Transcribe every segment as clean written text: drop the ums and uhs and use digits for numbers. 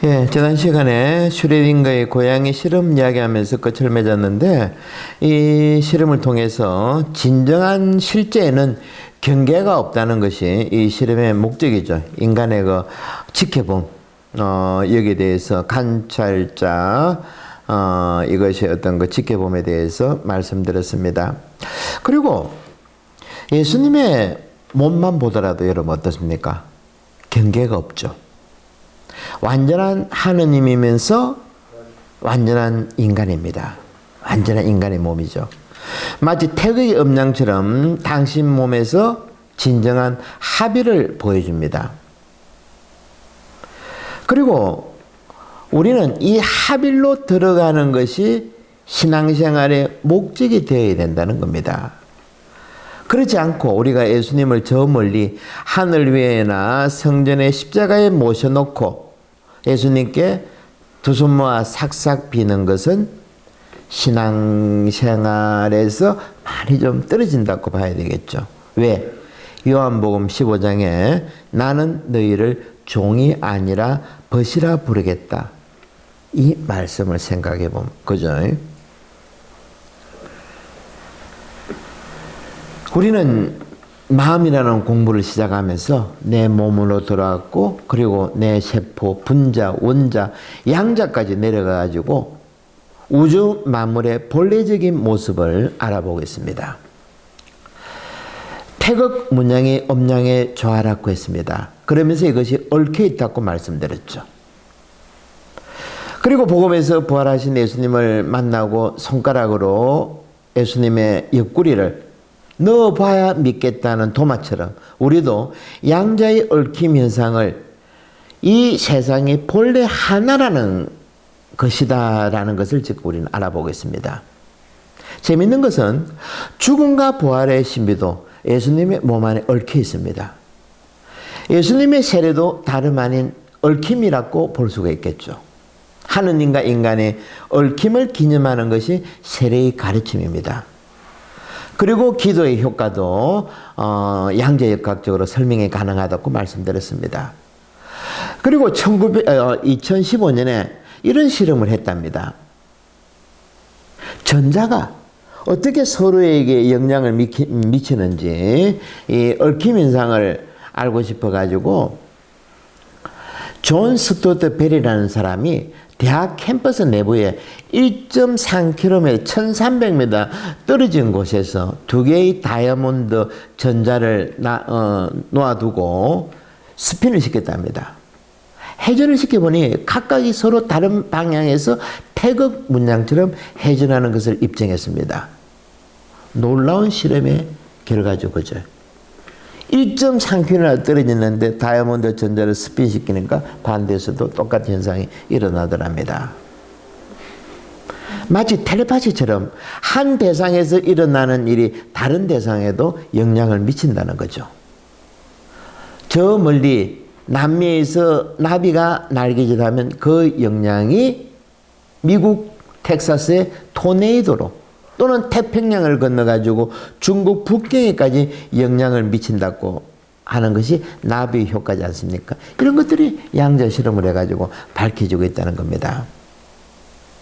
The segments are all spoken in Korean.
예, 지난 시간에 슈레딩거의 고양이 실험 이야기하면서 끝을 맺었는데, 이 실험을 통해서 진정한 실제에는 경계가 없다는 것이 이 실험의 목적이죠. 인간의 그 지켜봄, 여기에 대해서 관찰자, 이것이 어떤 그 지켜봄에 대해서 말씀드렸습니다. 그리고 예수님의 몸만 보더라도 여러분 어떻습니까? 경계가 없죠. 완전한 하느님이면서 완전한 인간입니다. 완전한 인간의 몸이죠. 마치 태극의 음량처럼 당신 몸에서 진정한 합의를 보여줍니다. 그리고 우리는 이 합의로 들어가는 것이 신앙생활의 목적이 되어야 된다는 겁니다. 그렇지 않고 우리가 예수님을 저 멀리 하늘 위에나 성전의 십자가에 모셔놓고 예수님께 두 손 모아 삭삭 비는 것은 신앙생활에서 많이 좀 떨어진다고 봐야 되겠죠. 왜? 요한복음 15장에 나는 너희를 종이 아니라 벗이라 부르겠다. 이 말씀을 생각해 보면 그죠? 우리는 마음이라는 공부를 시작하면서 내 몸으로 돌아왔고, 그리고 내 세포, 분자, 원자, 양자까지 내려가가지고 우주 만물의 본래적인 모습을 알아보겠습니다. 태극 문양이 음양에 조화라고 했습니다. 그러면서 이것이 얽혀 있다고 말씀드렸죠. 그리고 복음에서 부활하신 예수님을 만나고 손가락으로 예수님의 옆구리를 넣어봐야 믿겠다는 도마처럼 우리도 양자의 얽힘 현상을 이 세상이 본래 하나라는 것이다라는 것을 지금 우리는 알아보겠습니다. 재미있는 것은 죽음과 부활의 신비도 예수님의 몸 안에 얽혀 있습니다. 예수님의 세례도 다름 아닌 얽힘이라고 볼 수가 있겠죠. 하느님과 인간의 얽힘을 기념하는 것이 세례의 가르침입니다. 그리고 기도의 효과도 양자역학적으로 설명이 가능하다고 말씀드렸습니다. 그리고 2015년에 이런 실험을 했답니다. 전자가 어떻게 서로에게 영향을 미치는지 이 얽힘 현상을 알고 싶어가지고 존 스토트 벨이라는 사람이 대학 캠퍼스 내부에 1.3km, 1300m 떨어진 곳에서 두 개의 다이아몬드 전자를 놓아두고 스핀을 시켰답니다. 회전을 시켜보니 각각이 서로 다른 방향에서 태극 문양처럼 회전하는 것을 입증했습니다. 놀라운 실험의 결과죠, 그죠? 1.3km 떨어졌는데 다이아몬드 전자를 스핀시키니까 반대에서도 똑같은 현상이 일어나더랍니다. 마치 텔레파시처럼 한 대상에서 일어나는 일이 다른 대상에도 영향을 미친다는 거죠. 저 멀리 남미에서 나비가 날개짓하면 그 영향이 미국 텍사스의 토네이도로 또는 태평양을 건너가지고 중국 북경에까지 영향을 미친다고 하는 것이 나비 효과지 않습니까? 이런 것들이 양자 실험을 해가지고 밝혀지고 있다는 겁니다.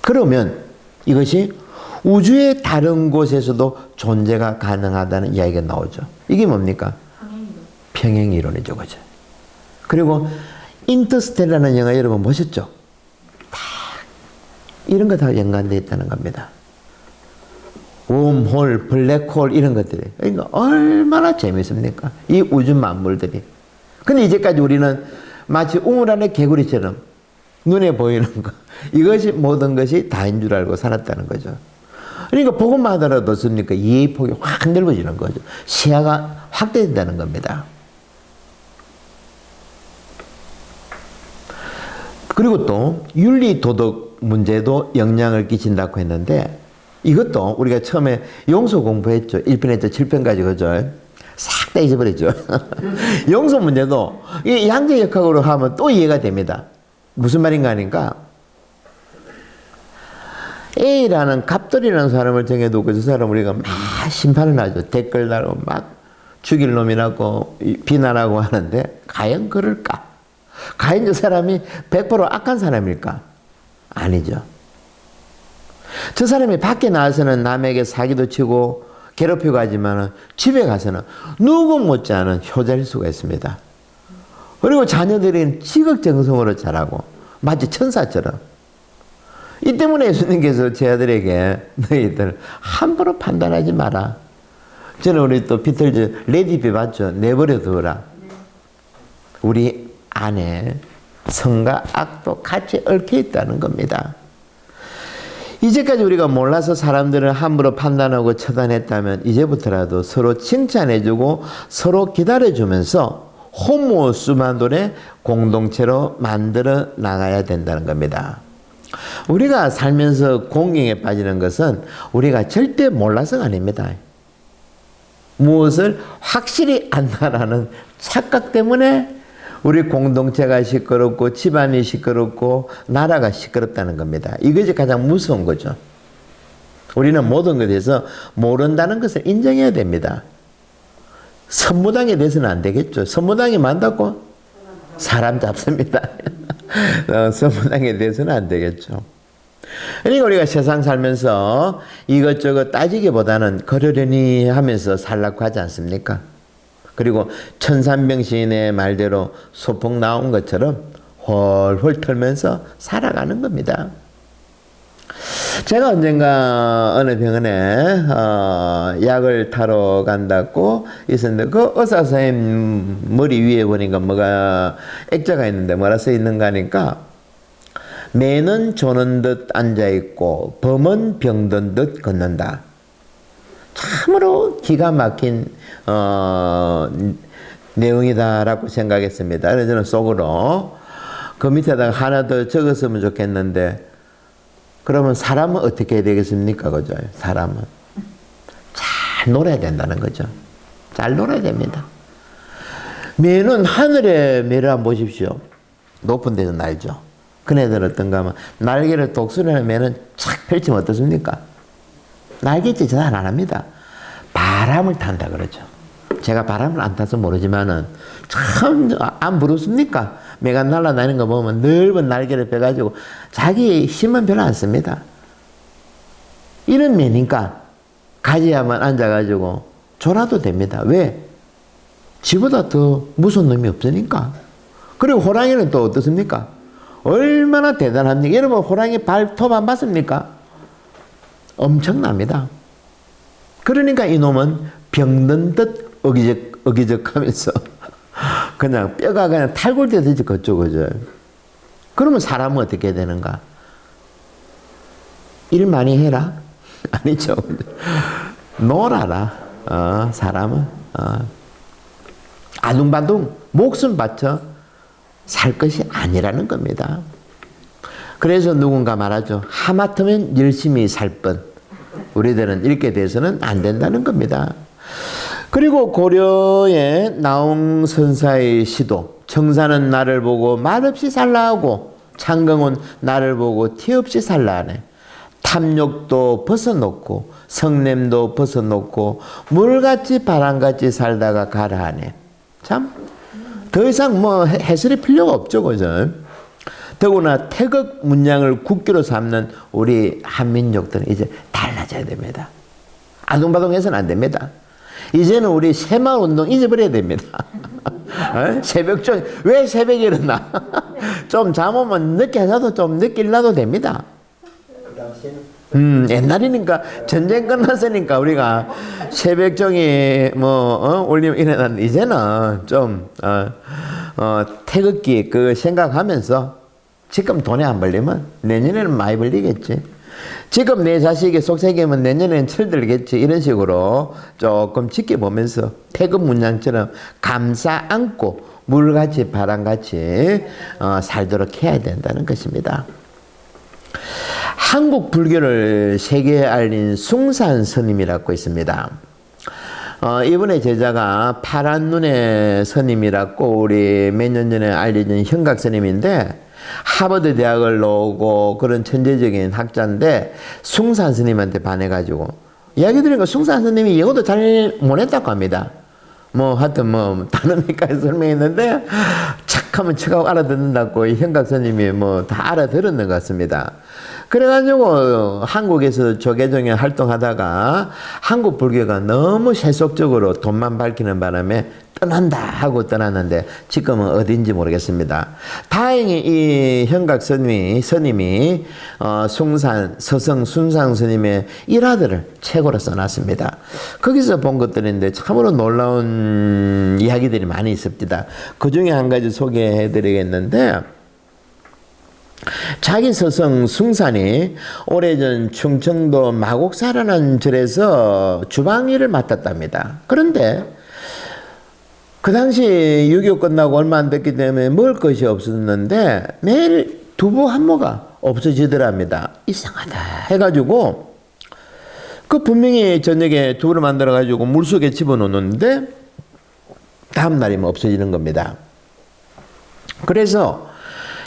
그러면 이것이 우주의 다른 곳에서도 존재가 가능하다는 이야기가 나오죠. 이게 뭡니까? 평행이론이죠, 그죠? 그리고 인터스텔라는 영화 여러분 보셨죠? 다 이런 거 다 연관되어 있다는 겁니다. 웜홀, 블랙홀 이런 것들이. 그러니까 얼마나 재밌습니까? 이 우주 만물들이. 근데 이제까지 우리는 마치 우물 안의 개구리처럼 눈에 보이는 것, 이것이 모든 것이 다인 줄 알고 살았다는 거죠. 그러니까 복음만 하더라도 어떻습니까? 이해의 폭이 확 넓어지는 거죠. 시야가 확대된다는 겁니다. 그리고 또 윤리 도덕 문제도 영향을 끼친다고 했는데 이것도 우리가 처음에 용서 공부했죠. 1편에서 7편까지 그죠? 싹 다 잊어버렸죠. 용서 문제도 이 양자역학으로 하면 또 이해가 됩니다. 무슨 말인가 하니까 A라는 갑돌이라는 사람을 정해두고 그 사람 우리가 막 심판을 하죠. 댓글 달고 막 죽일 놈이라고 비난하고 하는데 과연 그럴까? 과연 저 사람이 100% 악한 사람일까? 아니죠. 저 사람이 밖에 나와서는 남에게 사기도 치고 괴롭히고 하지만 집에 가서는 누구 못지않은 효자일 수가 있습니다. 그리고 자녀들은 지극정성으로 자라고 마치 천사처럼. 이 때문에 예수님께서 제 아들에게 너희들 함부로 판단하지 마라. 저는 우리 또 비틀즈 레디비 맞죠? 내버려 두어라. 우리 안에 선과 악도 같이 얽혀 있다는 겁니다. 이제까지 우리가 몰라서 사람들을 함부로 판단하고 처단했다면 이제부터라도 서로 칭찬해주고 서로 기다려주면서 호모수마돌의 공동체로 만들어 나가야 된다는 겁니다. 우리가 살면서 공경에 빠지는 것은 우리가 절대 몰라서가 아닙니다. 무엇을 확실히 안다라는 착각 때문에 우리 공동체가 시끄럽고 집안이 시끄럽고 나라가 시끄럽다는 겁니다. 이것이 가장 무서운 거죠. 우리는 모든 것에 대해서 모른다는 것을 인정해야 됩니다. 선무당에 대해서는 안 되겠죠. 선무당이 만다고 사람 잡습니다. 선무당에 대해서는 안 되겠죠. 그러니까 우리가 세상 살면서 이것저것 따지기보다는 그러려니 하면서 살라고 하지 않습니까? 그리고 천산병 시인의 말대로 소풍 나온 것처럼 홀홀 털면서 살아가는 겁니다. 제가 언젠가 어느 병원에 약을 타러 간다고 있었는데 그 의사 선생님 머리 위에 보니까 뭐가 액자가 있는데 뭐라 써 있는가 하니까 매는 조는 듯 앉아있고 범은 병든 듯 걷는다. 참으로 기가 막힌 내용이다라고 생각했습니다. 그래서 저는 속으로 그 밑에다가 하나 더 적었으면 좋겠는데 그러면 사람은 어떻게 해야 되겠습니까? 그죠? 사람은 잘 놀아야 된다는 거죠. 잘 놀아야 됩니다. 매는 하늘의 매를 한번 보십시오. 높은 데서 날죠. 그네들은 어떤가 하면 날개를 독수리나 매는 착 펼치면 어떻습니까? 날개짓 잘 안 합니다. 바람을 탄다 그러죠. 제가 바람을 안 타서 모르지만은 참 안 부럽습니까? 매가 날아다니는 거 보면 넓은 날개를 펴가지고 자기 힘은 별로 안 씁니다. 이런 매니까 가지야만 앉아가지고 졸아도 됩니다. 왜? 지보다 더 무서운 놈이 없으니까. 그리고 호랑이는 또 어떻습니까? 얼마나 대단합니까? 여러분 호랑이 발톱 안 봤습니까? 엄청납니다. 그러니까 이놈은 병든 듯 어기적 하면서 그냥 뼈가 그냥 탈골되듯이 걷죠, 그죠? 그러면 사람은 어떻게 되는가? 일 많이 해라? 아니죠. 놀아라. 사람은. 아둥바둥 목숨 바쳐 살 것이 아니라는 겁니다. 그래서 누군가 말하죠. 하마터면 열심히 살 뻔. 우리들은 이렇게 돼서는 안 된다는 겁니다. 그리고 고려의 나홍 선사의 시도 청사는 나를 보고 말없이 살라 하고 창경은 나를 보고 티없이 살라 하네. 탐욕도 벗어놓고 성냄도 벗어놓고 물같이 바람같이 살다가 가라 하네. 참 더 이상 뭐 해설이 필요가 없죠, 그죠? 더구나 태극 문양을 국기로 삼는 우리 한민족들은 이제 달라져야 됩니다. 아둥바둥해서는 안 됩니다. 이제는 우리 새마을운동 잊어버려야 됩니다. 새벽전 왜 새벽에 일어나? 좀 잠 오면 늦게 자도 좀 늦게 일어나도 됩니다. 옛날이니까 전쟁 끝났으니까 우리가 새벽종이 올리면 일어났는데 이제는 좀 태극기 그 생각하면서 지금 돈이 안 벌리면 내년에는 많이 벌리겠지. 지금 내 자식이 속삭이면 내년에는 철들겠지. 이런 식으로 조금 지켜보면서 태극 문양처럼 감싸 안고 물같이 바람같이 살도록 해야 된다는 것입니다. 한국 불교를 세계에 알린 숭산 스님이라고 있습니다. 이분의 제자가 파란 눈의 스님이라고 우리 몇 년 전에 알려진 현각 스님인데 하버드 대학을 나오고 그런 천재적인 학자인데 숭산 스님한테 반해가지고 이야기 들으니까 숭산 스님이 영어도 잘 못했다고 합니다. 뭐 하여튼 뭐 다른 데까지 설명했는데 착하면 척하고 알아듣는다고 현각 스님이 뭐 다 알아들었는 것 같습니다. 그래가지고 한국에서 조계종에 활동하다가 한국 불교가 너무 세속적으로 돈만 밝히는 바람에 떠난다 하고 떠났는데 지금은 어딘지 모르겠습니다. 다행히 이 현각 스님이 숭산 서성 순상 스님의 일화들을 책으로 써놨습니다. 거기서 본 것들인데 참으로 놀라운 이야기들이 많이 있습니다. 그 중에 한 가지 소개해 드리겠는데, 자기 서성 숭산이 오래전 충청도 마곡사라는 절에서 주방일을 맡았답니다. 그런데 그 당시 6.25 끝나고 얼마 안 됐기 때문에 먹을 것이 없었는데 매일 두부 한 모가 없어지더랍니다. 이상하다 해가지고 그 분명히 저녁에 두부를 만들어 가지고 물속에 집어넣는데 다음 날이면 없어지는 겁니다. 그래서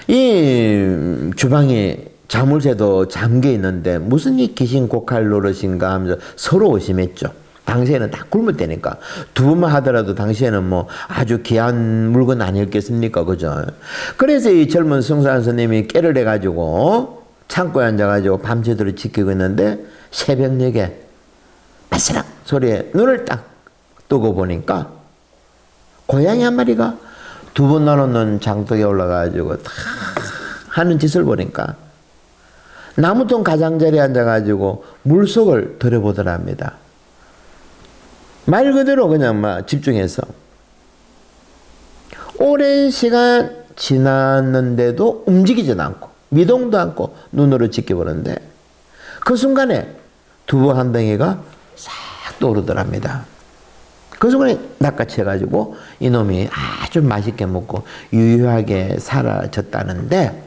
이 주방에 자물쇠도 잠겨 있는데 무슨 이 귀신 고칼 노릇인가 하면서 서로 의심했죠. 당시에는 다 굶을 때니까. 두부만 하더라도 당시에는 뭐 아주 귀한 물건 아니었겠습니까? 그죠? 그래서 이 젊은 숭산 스님이 깨를 해가지고 창고에 앉아가지고 밤새도록 지키고 있는데 새벽녘에 바스락 소리에 눈을 딱 뜨고 보니까 고양이 한 마리가 두부 나놓는 장독에 올라가가지고 다 하는 짓을 보니까 나무통 가장자리에 앉아가지고 물속을 들여보더랍니다. 말 그대로 그냥 막 집중해서 오랜 시간 지났는데도 움직이지 않고 미동도 않고 눈으로 지켜보는데 그 순간에 두부 한 덩이가 싹 떠오르더랍니다. 그 순간에 낚아채가지고 이놈이 아주 맛있게 먹고 유유하게 사라졌다는데,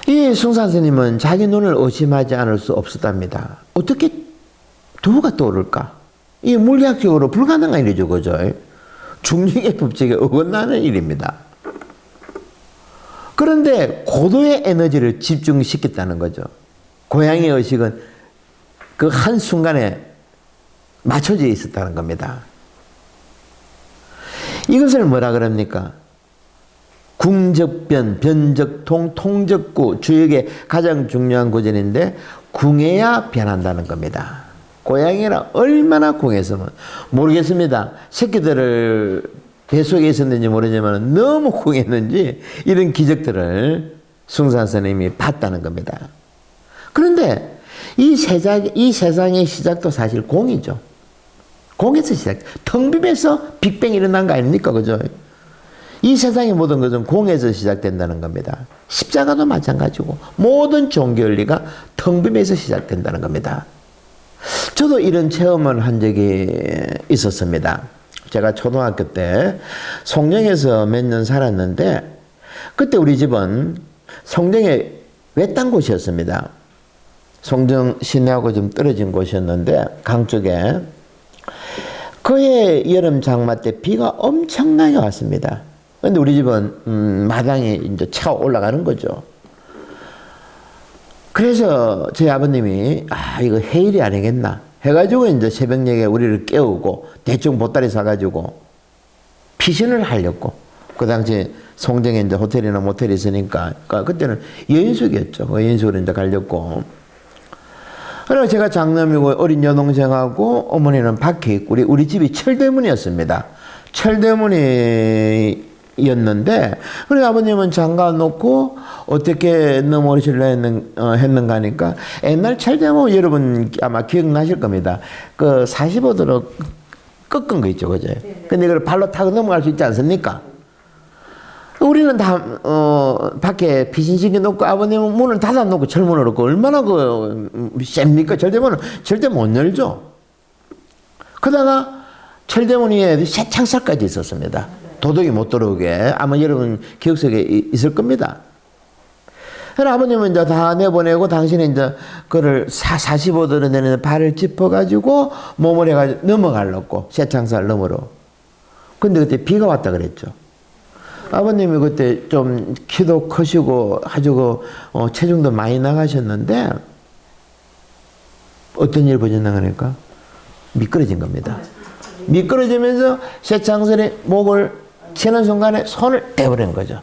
이 숭산 스님은 자기 눈을 의심하지 않을 수 없었답니다. 어떻게 두부가 떠오를까? 이 물리학적으로 불가능한 일이죠, 그죠? 중력의 법칙에 어긋나는 일입니다. 그런데 고도의 에너지를 집중시켰다는 거죠. 고양이 의식은 그 한순간에 맞춰져 있었다는 겁니다. 이것을 뭐라 그럽니까? 궁적변, 변적통, 통적구, 주역의 가장 중요한 구절인데 궁해야 변한다는 겁니다. 고양이라 얼마나 궁했으면 모르겠습니다. 새끼들을 뱃속에 있었는지 모르지만 너무 궁했는지 이런 기적들을 숭산 스님이 봤다는 겁니다. 그런데 이 세상의 시작도 사실 공이죠. 공에서 시작. 텅 빔에서 빅뱅이 일어난 거 아닙니까? 그죠? 이 세상의 모든 것은 공에서 시작된다는 겁니다. 십자가도 마찬가지고 모든 종교 원리가 텅 빔에서 시작된다는 겁니다. 저도 이런 체험을 한 적이 있었습니다. 제가 초등학교 때 송정에서 몇 년 살았는데 그때 우리 집은 송정의 외딴 곳이었습니다. 송정 시내하고 좀 떨어진 곳이었는데 강 쪽에 그해 여름 장마 때 비가 엄청나게 왔습니다. 근데 우리 집은 마당에 이제 차가 올라가는 거죠. 그래서 저희 아버님이 이거 해일이 아니겠나 해가지고 이제 새벽녘에 우리를 깨우고 대충 보따리 사가지고 피신을 하려고. 그 당시 송정에 이제 호텔이나 모텔이 있으니까 그때는 여인숙이었죠. 그 여인숙으로 이제 가려고. 그래서 제가 장남이고 어린 여동생하고 어머니는 밖에 있고 우리 집이 철대문이었습니다. 철대문이었는데 그래서 아버님은 장가 놓고 어떻게 넘어오시려 했는가 하니까 옛날 철대문 여러분 아마 기억나실 겁니다. 그 45도로 꺾은 거 있죠, 그죠? 근데 그걸 발로 타고 넘어갈 수 있지 않습니까? 우리는 다 밖에 비신시켜 놓고 아버님은 문을 닫아 놓고 철문을 놓고 얼마나 셉니까? 철대문은 절대 못 열죠. 그러다가 철대문 위에 새 창살까지 있었습니다. 도둑이 못 들어오게. 아마 여러분 기억 속에 있을 겁니다. 그래서 아버님은 이제 다 내보내고 당신은 이제 그를 45도로 내는 발을 짚어가지고 몸을 해가지고 넘어가려고 새 창살 너머로. 근데 그때 비가 왔다 그랬죠. 아버님이 그때 좀 키도 크시고 아주 체중도 많이 나가셨는데 어떤 일 보셨나 그러니까 미끄러진 겁니다. 미끄러지면서 쇠창살이 목을 치는 순간에 손을 떼버린 거죠.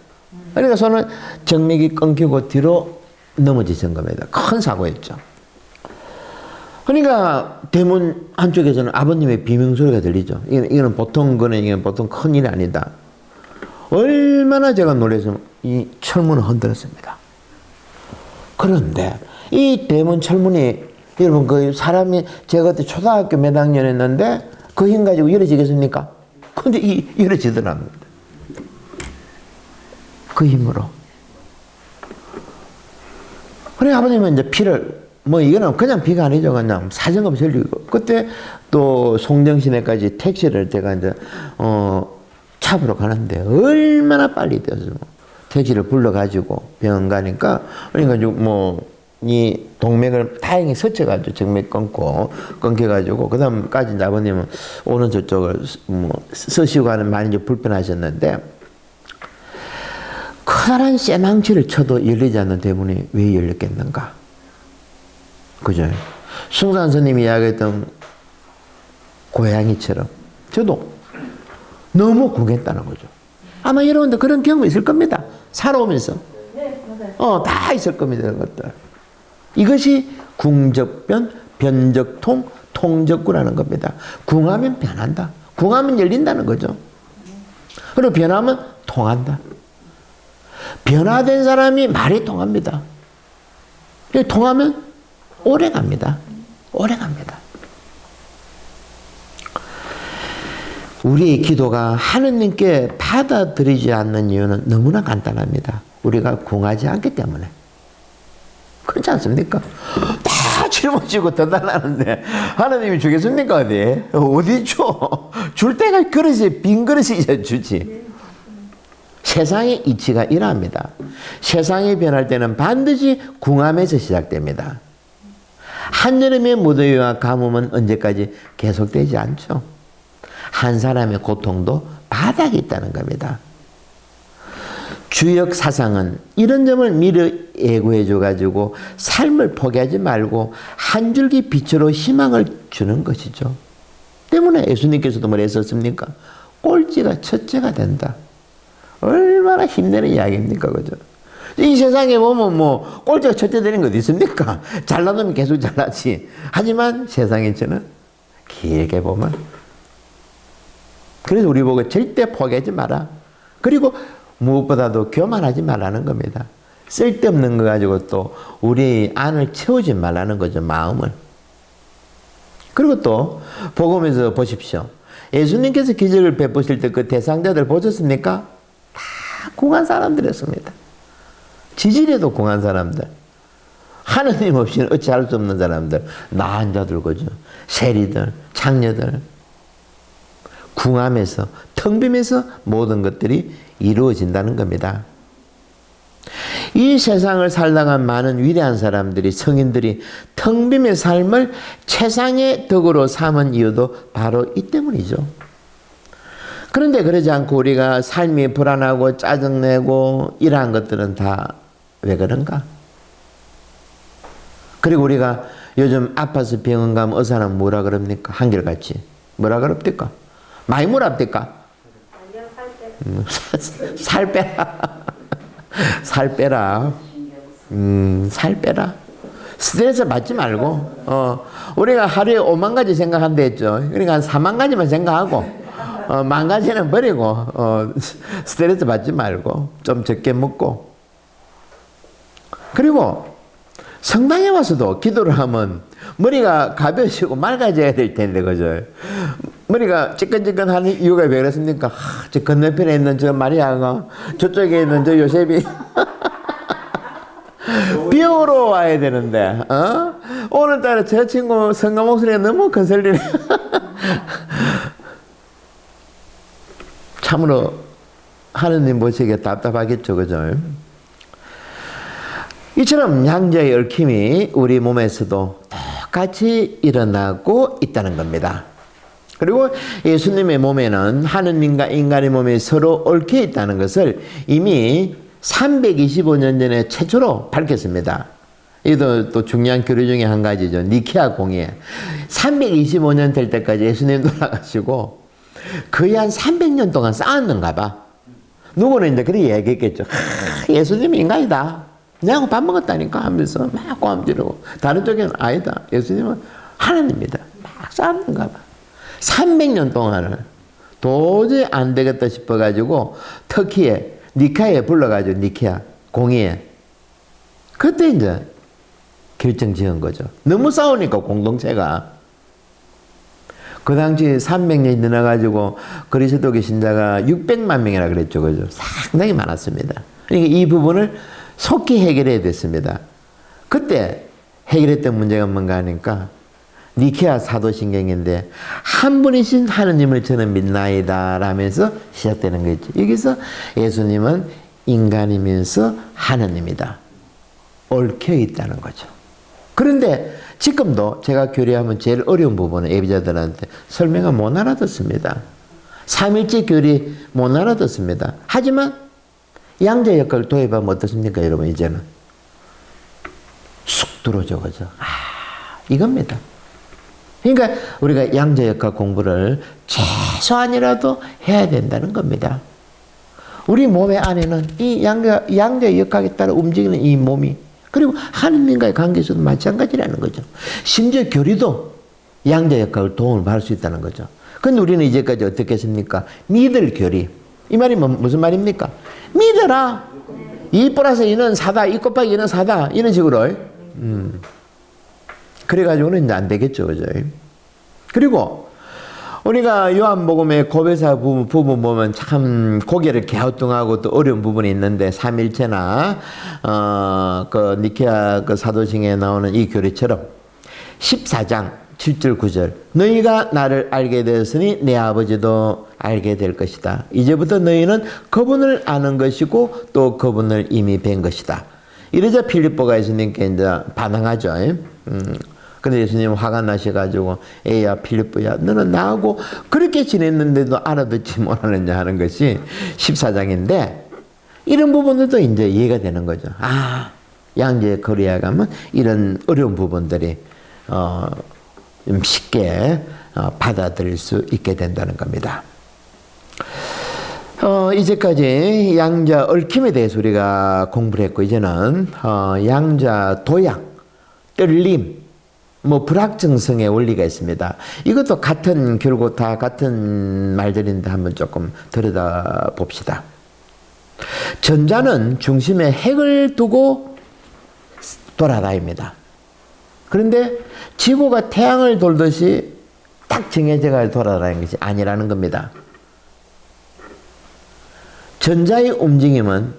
그러니까 손은 정맥이 끊기고 뒤로 넘어지신 겁니다. 큰 사고였죠. 그러니까 대문 한쪽에서는 아버님의 비명소리가 들리죠. 이거는 보통 거는, 이건 보통 큰 일이 아니다. 얼마나 제가 놀라서 이 철문을 흔들었습니다. 그런데 이 대문 철문이, 여러분, 그 사람이, 제가 그때 초등학교 몇 학년이었는데 그 힘 가지고 열어지겠습니까? 근데 열어지더랍니다. 그 힘으로. 그래, 아버님은 이제 피를, 뭐, 이거는 그냥 피가 아니죠. 그냥 사정없이 흘리고. 그때 또 송정시내까지 택시를 제가 이제, 잡으러 가는데 얼마나 빨리 뛰어서 택시를 불러가지고 병원 가니까, 그러니까 뭐, 이 동맥을 다행히 스쳐가지고 정맥 끊겨가지고, 그 다음까지 아버님은 오른쪽 쪽을 뭐, 쓰시고 하는 많이 좀 불편하셨는데, 커다란 쇠망치를 쳐도 열리지 않는 대문이 왜 열렸겠는가? 그죠? 숭산 스님이 이야기했던 고양이처럼 저도 너무 궁했다는 거죠. 아마 여러분들 그런 경험이 있을 겁니다. 살아오면서. 네, 맞아요. 다 있을 겁니다. 것들. 이것이 궁적변, 변적통, 통적구라는 겁니다. 궁하면 변한다. 궁하면 열린다는 거죠. 그리고 변하면 통한다. 변화된 사람이 말이 통합니다. 통하면 오래 갑니다. 오래 갑니다. 우리의 기도가 하느님께 받아들이지 않는 이유는 너무나 간단합니다. 우리가 궁하지 않기 때문에. 그렇지 않습니까? 다 짊어지고 더 달라는데 하나님이 주겠습니까? 어디 줘? 줄 때가 그릇이, 빈 그릇이 이제 주지. 세상의 이치가 이러합니다. 세상이 변할 때는 반드시 궁함에서 시작됩니다. 한여름의 무더위와 가뭄은 언제까지 계속되지 않죠. 한 사람의 고통도 바닥이 있다는 겁니다. 주역 사상은 이런 점을 미리 예고해 줘가지고 삶을 포기하지 말고 한 줄기 빛으로 희망을 주는 것이죠. 때문에 예수님께서도 뭐랬었습니까? 꼴찌가 첫째가 된다. 얼마나 힘내는 이야기입니까? 그죠? 이 세상에 보면 뭐 꼴찌가 첫째 되는 거 어디 있습니까? 잘난 놈이 계속 잘나지. 하지만 세상에서는 길게 보면, 그래서 우리 보고 절대 포기하지 마라. 그리고 무엇보다도 교만하지 말라는 겁니다. 쓸데없는 거 가지고 또 우리 안을 채우지 말라는 거죠. 마음을. 그리고 또 복음에서 보십시오. 예수님께서 기적을 베푸실 때 그 대상자들 보셨습니까? 다 궁한 사람들이었습니다. 지질에도 궁한 사람들. 하느님 없이는 어찌할 수 없는 사람들. 나한 자들 거죠. 세리들, 창녀들. 궁함에서, 텅 비면서 모든 것들이 이루어진다는 겁니다. 이 세상을 살다간 많은 위대한 사람들이, 성인들이 텅 빔의 삶을 최상의 덕으로 삼은 이유도 바로 이 때문이죠. 그런데 그러지 않고 우리가 삶이 불안하고 짜증내고 이러한 것들은 다 왜 그런가? 그리고 우리가 요즘 아파서 병원 가면 의사는 뭐라 그럽니까? 한결같이. 뭐라 그럽니까? 많이 물합니까? 살 빼라. 살 빼라. 살 빼라. 스트레스 받지 말고, 우리가 하루에 5만 가지 생각한다 했죠. 그러니까 한 4만 가지만 생각하고, 1만 가지는 버리고, 스트레스 받지 말고, 좀 적게 먹고. 그리고 성당에 와서도 기도를 하면 머리가 가벼워지고 맑아져야 될 텐데, 그죠? 머리가 찌끈찌끈하는 이유가 왜 그렇습니까? 저 건너편에 있는 저 마리아가, 저쪽에 있는 저 요셉이 비오러 와야 되는데, 오늘따라 저 친구 성가 목소리가 너무 거슬리네. 참으로 하느님 보시기에 답답하겠죠, 그죠? 이처럼 양자의 얽힘이 우리 몸에서도 똑같이 일어나고 있다는 겁니다. 그리고 예수님의 몸에는 하느님과 인간의 몸이 서로 얽혀 있다는 것을 이미 325년 전에 최초로 밝혔습니다. 이도 또 중요한 교리 중에 한 가지죠. 니케아 공예. 325년 될 때까지 예수님 돌아가시고 거의 한 300년 동안 쌓았는가 봐. 누구는 이제 그렇게 얘기했겠죠. 예수님이 인간이다. 내하고 밥 먹었다니까 하면서 막 고함지르고. 다른 쪽에는 아니다. 예수님은 하나님이다. 막 쌓았는가 봐. 300년 동안을 도저히 안 되겠다 싶어가지고 터키에 니카에 불러가지고 니케아 공의에 그때 이제 결정 지은 거죠. 너무 싸우니까 공동체가. 그 당시 300년이 지나가지고 그리스도교 신자가 600만 명이라 그랬죠. 그죠? 상당히 많았습니다. 그러니까 이 부분을 속히 해결해야 됐습니다. 그때 해결했던 문제가 뭔가 하니까 니케아 사도신경인데 한 분이신 하느님을 저는 믿나이다 라면서 시작되는 거죠. 여기서 예수님은 인간이면서 하느님이다. 얽혀 있다는 거죠. 그런데 지금도 제가 교리하면 제일 어려운 부분은 예비자들한테 설명을 못 알아듣습니다. 삼일째 교리 못 알아듣습니다. 하지만 양자 역할을 도입하면 어떻습니까, 여러분? 이제는 쑥 들어오죠, 그죠? 이겁니다. 그러니까 우리가 양자 역할 공부를 최소한이라도 해야 된다는 겁니다. 우리 몸의 안에는 이 양자 역학에 따라 움직이는 이 몸이 그리고 하느님과의 관계에서도 마찬가지라는 거죠. 심지어 교리도 양자 역학을 도움을 받을 수 있다는 거죠. 그런데 우리는 이제까지 어떻게 했습니까? 믿을 교리. 이 말이 무슨 말입니까? 믿어라. 2 플러스 2는 4다. 2 곱하기 2는 4다. 이런 식으로. 그래가지고는 이제 안 되겠죠. 그죠? 그리고 우리가 요한복음의 고배사 부분 보면 참 고개를 갸우뚱하고 또 어려운 부분이 있는데 삼일체나 그 니케아 그 사도행에 나오는 이 교리처럼 14장 7절 9절 너희가 나를 알게 되었으니 내 아버지도 알게 될 것이다. 이제부터 너희는 그분을 아는 것이고 또 그분을 이미 뵌 것이다. 이러자 필립보가 예수님께 이제 반항하죠. 근데 예수님 화가 나셔가지고 에야 필립보야 너는 나하고 그렇게 지냈는데도 알아듣지 못하느냐 하는 것이 14장인데 이런 부분들도 이제 이해가 되는 거죠. 양재 거리에 가면 이런 어려운 부분들이 좀 쉽게 받아들일 수 있게 된다는 겁니다. 이제까지 양자 얽힘에 대해서 우리가 공부를 했고 이제는 양자 도약, 떨림, 불확정성의 원리가 있습니다. 이것도 결국 다 같은 말들인데 한번 조금 들여다 봅시다. 전자는 중심에 핵을 두고 돌아다닙니다. 그런데 지구가 태양을 돌듯이 딱 정해져 돌아다니는 것이 아니라는 겁니다. 전자의 움직임은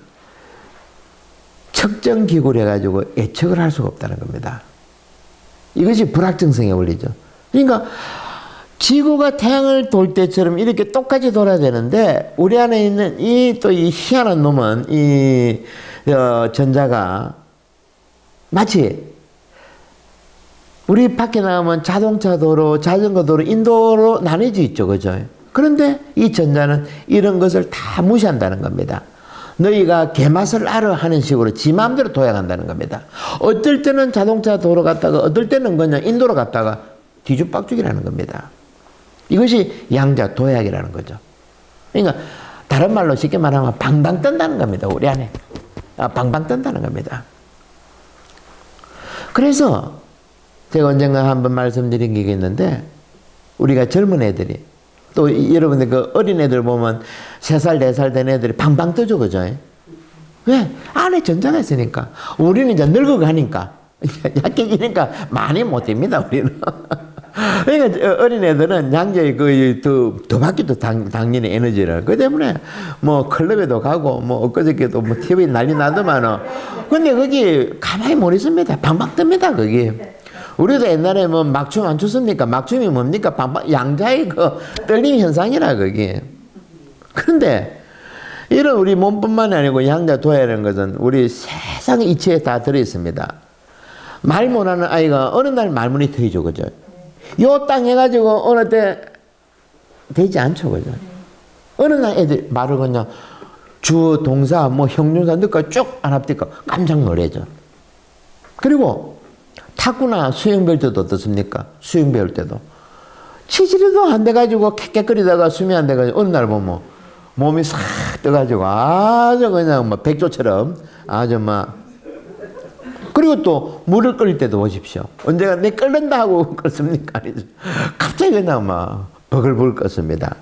측정 기구를 해가지고 예측을 할 수가 없다는 겁니다. 이것이 불확정성의 원리죠. 그러니까 지구가 태양을 돌 때처럼 이렇게 똑같이 돌아야 되는데 우리 안에 있는 이 희한한 놈은 이 전자가 마치 우리 밖에 나가면 자동차 도로, 자전거 도로, 인도로 나눠져 있죠. 그죠? 그런데 이 전자는 이런 것을 다 무시한다는 겁니다. 너희가 개맛을 알아 하는 식으로 지 마음대로 도약한다는 겁니다. 어떨 때는 자동차 도로 갔다가 어떨 때는 그냥 인도로 갔다가 뒤죽박죽이라는 겁니다. 이것이 양자 도약이라는 거죠. 그러니까 다른 말로 쉽게 말하면 방방 뜬다는 겁니다. 우리 안에. 방방 뜬다는 겁니다. 그래서 제가 언젠가 한번 말씀드린 게 있는데 우리가 젊은 애들이 또 여러분들 그 어린애들 보면 3살, 4살 된 애들이 방방 뜨죠. 그죠? 왜? 안에 전자가 있으니까. 우리는 이제 늙어가니까. 약해지니까 많이 못 됩니다. 우리는. 그러니까 어린애들은 양자의 더 받기도 당연히 에너지를. 그 때문에 클럽에도 가고 엊그저께도 TV 난리 나더만은 근데 거기 가만히 못 있습니다. 방방 뜹니다. 거기. 우리도 옛날에 막춤 안 췄습니까? 막춤이 뭡니까? 양자의 떨림 현상이라, 그게. 그런데, 이런 우리 몸뿐만 아니고 양자 도야라는 것은 우리 세상 이치에 다 들어있습니다. 말 못하는 아이가 어느 날 말문이 트이죠, 그죠? 요 땅 해가지고 어느 때 되지 않죠, 그죠? 어느 날 애들 말을 그냥 주, 동사, 형용사 넣고 쭉 안 합니까? 깜짝 놀래죠. 그리고 탁구나 수영 배울 때도 어떻습니까? 수영 배울 때도 치지리도 안 돼가지고 캑캑거리다가 숨이 안 돼가지고 어느 날 보면 몸이 싹 떠가지고 아주 그냥 뭐 백조처럼 아주 막. 그리고 또 물을 끓일 때도 보십시오. 언제가 내 끓는다 하고 끓습니까? 아니죠. 갑자기 그냥 막 버글버글 끓습니다.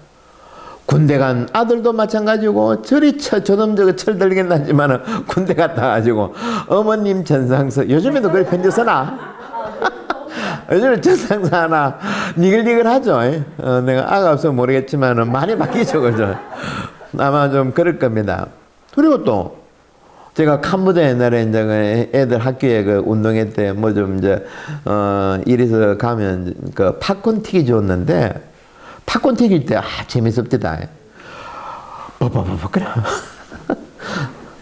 군대 간 아들도 마찬가지고 저리 저놈 저거 철들겠나지만 군대 갔다 가지고 어머님 전상서 요즘에도 그렇게 편지 쓰나? 요즘에 전상서 하나 니글니글하죠. 내가 아가 없어서 모르겠지만 많이 바뀌죠, 그죠? 아마 좀 그럴 겁니다. 그리고 또 제가 캄보디아 옛날에 이제 그 애들 학교에 그 운동회 때 뭐 좀 이제 이래서 가면 그 팝콘 튀기 줬는데 팝콘 튀길 때 재밌었다. 뽀뽀뽀뽀 그래.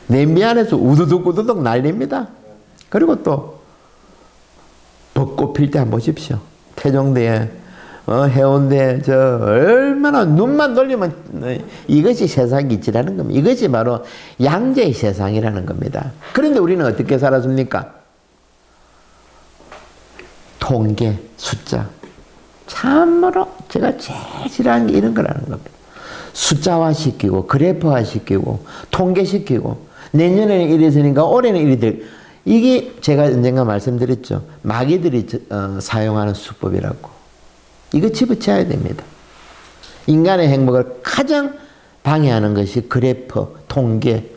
냄비 안에서 우두둑 우두둑 날립니다. 그리고 또 벚꽃 필 때 한번 보십시오. 태종대에 해운대 저 얼마나 눈만 돌리면 이것이 세상 이치라는 겁니다. 이것이 바로 양자의 세상이라는 겁니다. 그런데 우리는 어떻게 살았습니까? 통계, 숫자. 참으로 제가 제일 싫어하는 게 이런 거라는 겁니다. 숫자화 시키고 그래프화 시키고 통계시키고 내년에는 이랬으니까 올해는 이리 될. 이게 제가 언젠가 말씀드렸죠. 마귀들이 사용하는 수법이라고. 이거 집어쳐야 됩니다. 인간의 행복을 가장 방해하는 것이 그래프, 통계,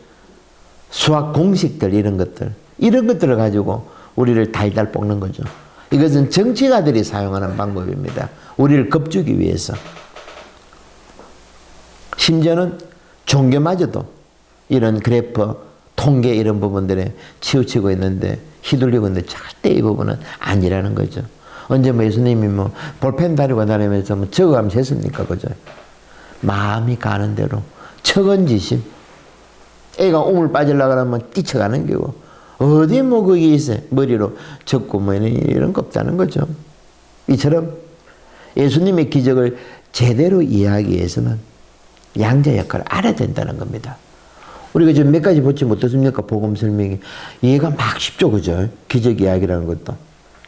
수학 공식들 이런 것들. 이런 것들을 가지고 우리를 달달 볶는 거죠. 이것은 정치가들이 사용하는 방법입니다. 우리를 겁주기 위해서. 심지어는 종교마저도 이런 그래프, 통계 이런 부분들에 치우치고 있는데 휘둘리고 있는데 절대 이 부분은 아니라는 거죠. 언제 뭐 예수님이 뭐 볼펜 다리고 다니면서 뭐 적어가면 됐습니까? 그죠? 마음이 가는 대로 척언지심. 애가 오물 빠지려고 하면 뛰쳐가는 거고 어디 뭐 거기 있어 머리로 적고 뭐 이런 거 없다는 거죠. 이처럼 예수님의 기적을 제대로 이해하기 위해서는 양자 역할을 알아야 된다는 겁니다. 우리가 지금 몇 가지 보지 못했습니까? 복음 설명이. 이해가 막 쉽죠, 그죠? 기적 이야기라는 것도.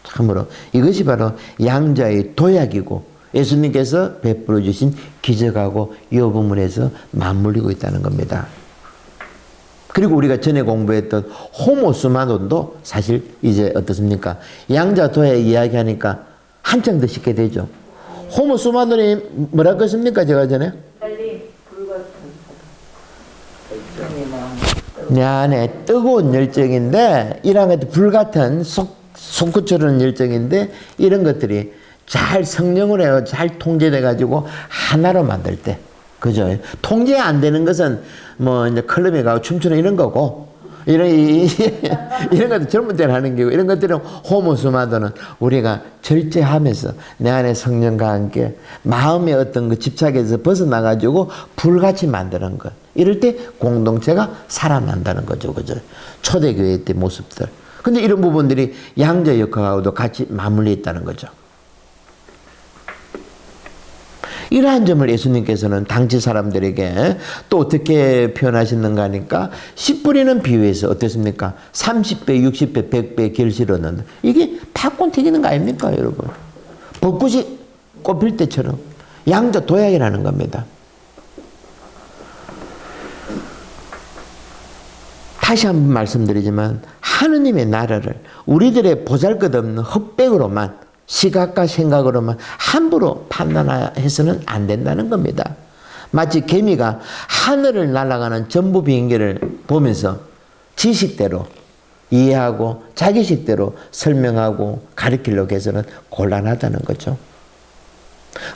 참으로 이것이 바로 양자의 도약이고 예수님께서 베풀어 주신 기적하고 이 부분에서 맞물리고 있다는 겁니다. 그리고 우리가 전에 공부했던 호모스마돈도 사실 이제 어떻습니까? 양자 도약 이야기하니까 한참 더 쉽게 되죠. 호모스마돈이 뭐라고 했습니까? 제가 전에? 내 안에 뜨거운 열정인데 이런 것도 불같은 솟구쳐오르는 열정인데 이런 것들이 잘 성령으로 해서 잘 통제돼 가지고 하나로 만들 때 그죠? 통제 안 되는 것은 뭐 이제 클럽에 가고 춤추는 이런 거고 이런 것도 젊은 때는 하는 거고 이런 것들은 호모스마도는 우리가 절제하면서 내 안에 성령과 함께 마음의 어떤 그 집착에서 벗어나 가지고 불같이 만드는 것. 이럴 때 공동체가 살아난다는 거죠. 그죠? 초대교회 때 모습들. 근데 이런 부분들이 양자 역할하고도 같이 맞물려 있다는 거죠. 이러한 점을 예수님께서는 당시 사람들에게 또 어떻게 표현하시는가 하니까 씨 뿌리는 비유에서 어떻습니까? 30배, 60배, 100배 결실을 얻는다. 이게 팝콘 튀기는 거 아닙니까, 여러분? 벚꽃이 꽃필 때처럼 양자 도약이라는 겁니다. 다시 한번 말씀드리지만 하느님의 나라를 우리들의 보잘것없는 흑백으로만 시각과 생각으로만 함부로 판단해서는 안 된다는 겁니다. 마치 개미가 하늘을 날아가는 전부 비행기를 보면서 지식대로 이해하고 자기식대로 설명하고 가르치려고 해서는 곤란하다는 거죠.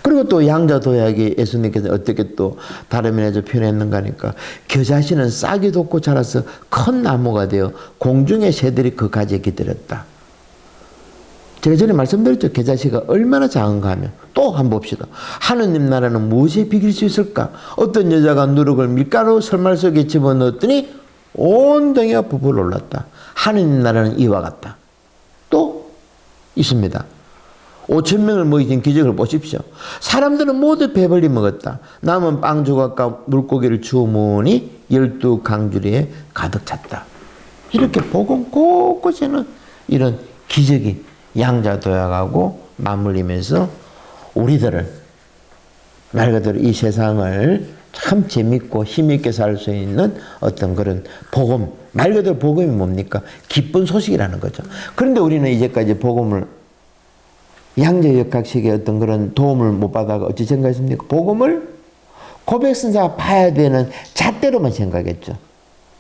그리고 또 양자도약이 예수님께서 어떻게 또 다른 면에서 표현했는가 하니까 겨자씨는 싹이 돋고 자라서 큰 나무가 되어 공중의 새들이 그 가지에 기다렸다. 제가 전에 말씀드렸죠. 겨자씨가 얼마나 작은가 하면 또 한번 봅시다. 하느님 나라는 무엇에 비길 수 있을까? 어떤 여자가 누룩을 밀가루 설말 속에 집어넣었더니 온 동이가 부풀 올랐다. 하느님 나라는 이와 같다. 또 있습니다. 5,000명을 먹이신 기적을 보십시오. 사람들은 모두 배불리 먹었다. 남은 빵 조각과 물고기를 주우니 12 강주리에 가득 찼다. 이렇게 복음 곳곳에는 이런 기적이 양자도약하고 맞물리면서 우리들을 말 그대로 이 세상을 참 재밌고 힘있게 살 수 있는 어떤 그런 복음, 말 그대로 복음이 뭡니까? 기쁜 소식이라는 거죠. 그런데 우리는 이제까지 복음을 양자역학식의 어떤 그런 도움을 못 받아가 어찌 생각했습니까? 복음을 고백선사가 봐야 되는 잣대로만 생각했죠.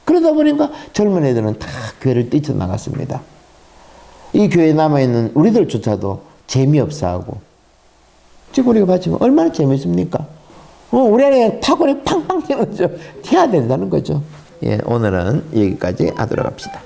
그러다 보니까 젊은 애들은 다 교회를 뛰쳐나갔습니다. 이 교회에 남아있는 우리들조차도 재미없어 하고, 지금 우리가 봤지만 얼마나 재밌습니까? 우리 안에 파고리 팡팡 튀는 거죠. 튀어야 된다는 거죠. 예, 오늘은 여기까지 하도록 합시다.